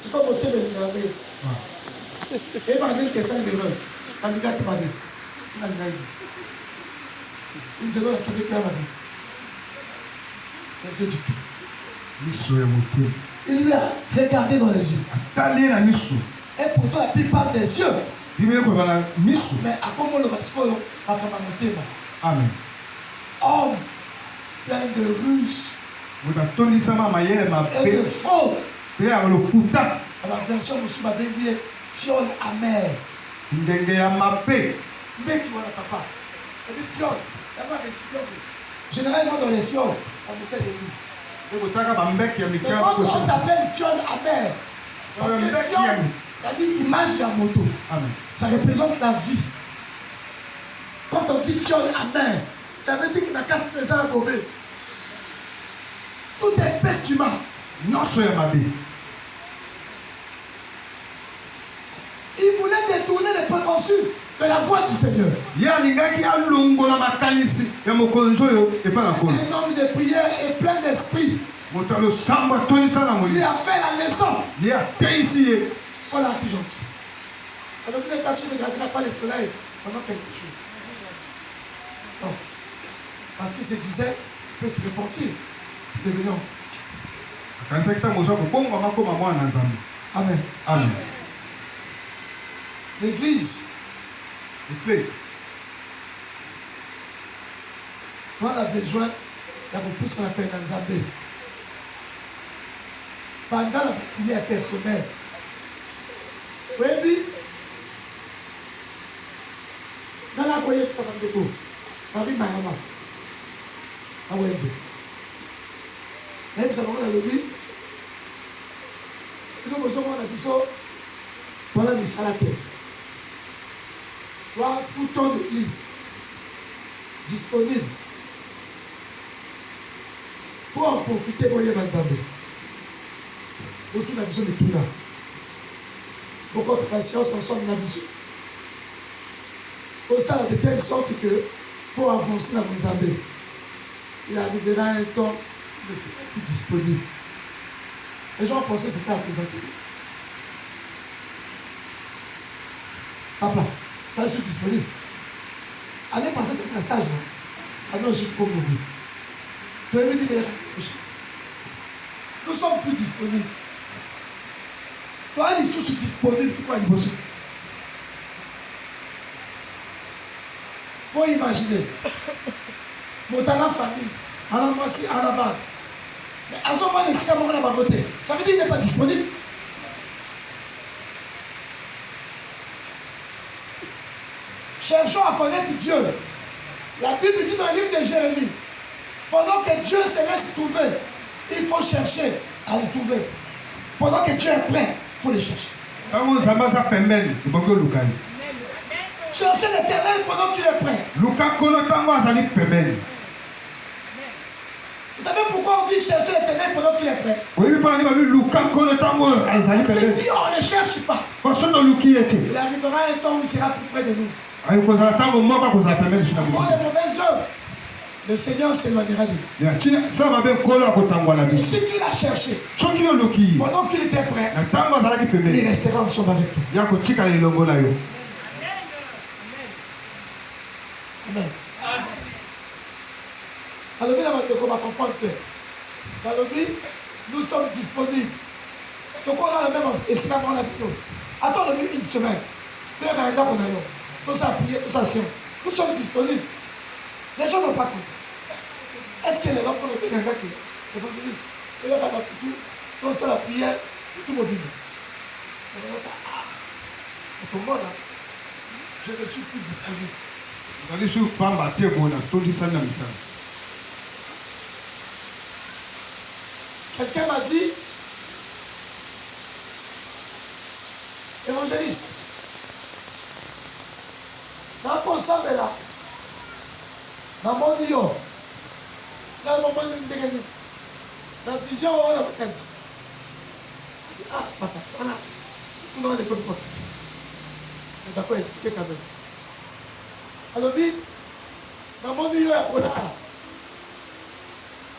C'est comme au thème de l'Amérique. Et par exemple, question de l'heure. Quand il y a qui m'a dit, une seconde, qui est là, il lui a regardé dans les yeux. Et pourtant, la plupart des yeux. Mais à comment le vasco a monté. Amen. Homme plein de ruses et de fraude. À la version Moussou m'avait dit fiole amère. Mais qui voit le papa. Il dit fiole. Généralement dans les fioles, on mettait des rues. Mais quand on t'appelle fiole amère, parce que fiole, c'est-à-dire image de la moto. Amen. Ça représente la vie. Quand on dit fiole amère, ça veut dire qu'il n'a qu'à faire ça à gober. Toute espèce d'humain. Non, soyez ma vie. Il voulait détourner les préventions de la voix du Seigneur. Un homme de prière et plein d'esprit. Il a fait la leçon. On l'a dit gentil. Alors tu ne regarderas pas le soleil pendant quelque chose. Non. Parce qu'il se disait, il peut se repentir, devenir enfant. Amen. Amen. L'église. Toi, on a besoin de repousser la paix dans Zambé. Pendant la prière personnelle. Oui, dans la voyage, ça va me dégo. Marie Mayama. À Wendy. Même ça va me lever. Nous avons besoin de voilà les salataires. Voilà tout ton église disponible pour en profiter pour y aller dans le autour de la vision de tout là. Beaucoup de patience ensemble dans la vision. Pour ça, de telle sorte que pour avancer dans Mozambique, il arrivera un temps où ne sera plus disponible. Les gens pensaient que c'était à présenter. Papa, pas suis disponible. Allez passer le message. Ah non, je suis trop mauvais. Tu veux me dire, nous sommes plus disponibles. Toi, ils sont disponibles. Pourquoi ils bossent? Pour imaginer, mon talent famille, à la moitié, à la base. Mais à ce moment, les scamons à ma côté. Ça veut dire qu'il n'est pas disponible. Cherchons à connaître Dieu. La Bible dit dans le livre de Jérémie, pendant que Dieu se laisse trouver, il faut chercher à le trouver. Pendant que Dieu est prêt, il faut le chercher. Cherchez l'Éternel pendant qu'il est prêt. Vous savez pourquoi on dit chercher l'Éternel pendant qu'il est prêt? Parce que si on ne le cherche pas, il arrivera un temps où il sera plus près de nous. Pour les mauvaises œuvres, le Seigneur s'éloignera de nous. Si tu l'as cherché, pendant qu'il était prêt, il restera ensemble avec toi. Amen. Alors, on va comprendre que nous sommes disponibles. Donc, on a le même esclavage. Attends une semaine. Tout ça prier, tout ça c'est. Nous sommes disponibles. Les gens n'ont pas compris. Est-ce que les gens peuvent le faire? Et là, tout ça la prière, tout mobile. Je ne suis plus disponible. Quelqu'un m'a dit, évangéliste, dans le ensemble là, dans mon Dieu, dans le moment de l'indégné, dans la vision, on a fait. Ah, papa, voilà, tout le monde est comme ça. D'accord, expliquez quand même. Alors, oui, dans mon Dieu, il y a un là.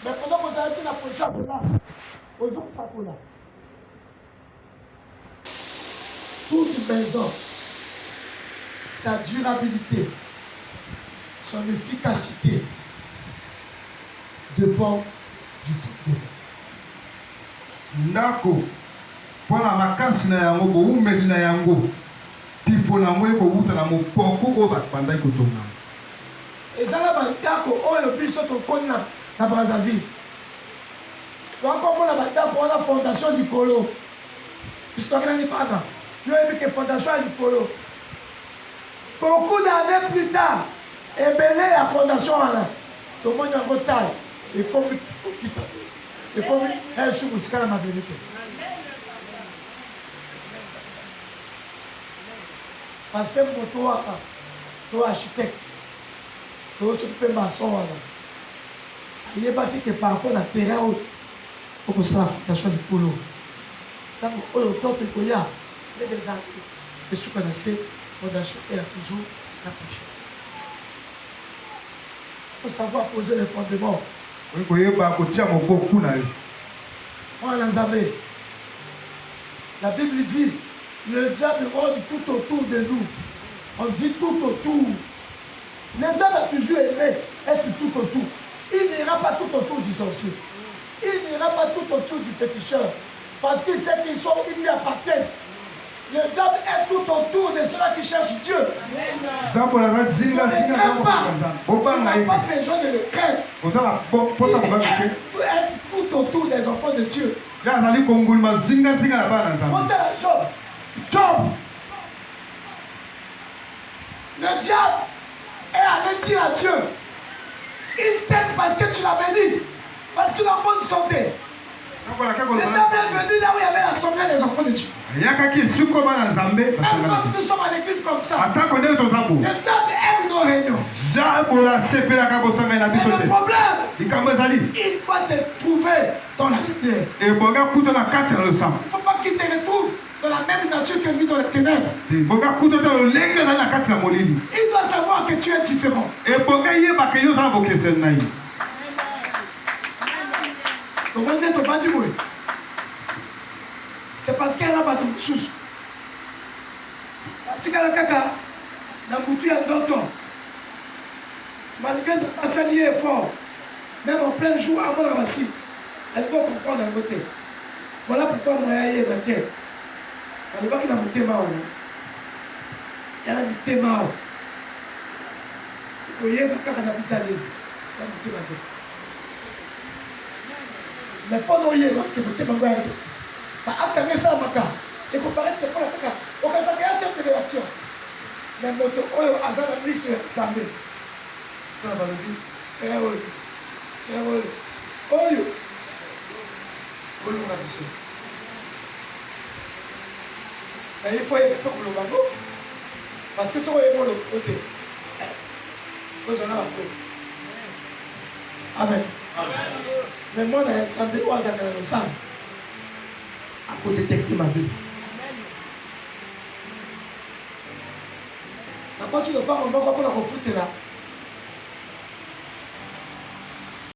Mais pendant que vous avez pris la position là, aux autres, ça là. toute maison, sa durabilité, son efficacité dépend du fondement. Ndako mpona makasi na yango boumeli na yango pifo na yango ekowuta na mopoko oyo bato bandaki kotonga. Ezala bandako oyo biso tokoni na Brazzaville. Wakomona bandako wana fondation likolo. Biso tokenani pana. Yo yebi ke fondation ya likolo. Beaucoup d'années plus tard, ebele ya fondation wana tomoni yango taille ekomi kokita te. Ekomi eshuku sika na mabele te. Parce que moto waka to architecte to sope maçon wana ayebaki ke par rapport na terrain oyo okosala fondation likolo ntango oyo top ekoya ndenge ezalaki esuka na se fondation eya toujours na pression. Il faut savoir poser les fondements. Okoyeba kotia moboko na yo. Mwana Nzambe, la Bible dit le diable rôde tout autour de nous. On dit tout autour. Le diable a toujours aimé être tout autour. Il n'ira pas tout autour du sorcier. Il n'ira pas tout autour du féticheur. Parce qu'il sait qu'ils sont, ils lui appartiennent. Le diable est tout autour de ceux-là qui cherchent Dieu. Tu n'as pas besoin de le craindre. Il est tout autour des enfants de Dieu. Job. Le diable est allé dire à Dieu, il t'aime parce que tu l'as béni, parce qu'il a bonne santé. Le diable est venu là où il y avait l'assemblée des enfants de Dieu. Même quand nous sommes à l'église comme ça, le diable aime nos réunions. Mais le problème, il va te trouver dans la lumière. Il ne faut pas qu'il te retrouve dans la même nature que lui dans les ténèbres. Il doit savoir que tu es différent. C'est parce qu'elle n'a pas de chose. Malgré que ça lié fort, même en plein jour, avant la massif, elle peut comprendre d'un côté. Voilà pourquoi moi, il y a un terre. Elle va qu'il a monté mal. Elle a monté mal. Il y a un cas qui a monté mal. Mais pendant qu'il y a un monté mal, après ça, il faut paraître que on va s'agréer à cette réaction. Mais moto, oh, Azan a pris ce samedi. Ça va le dire. C'est heureux. C'est heureux. Oh, yo. Oh, on a dit ça. Mais il faut y aller pour le bateau. Parce que ça va y aller pour le côté. Il faut s'en aller après. Amen. Mais moi, le samedi, on va s'agréer le samedi. Pour détecter ma vie. Quand tu ne parles pas, on va foutre là.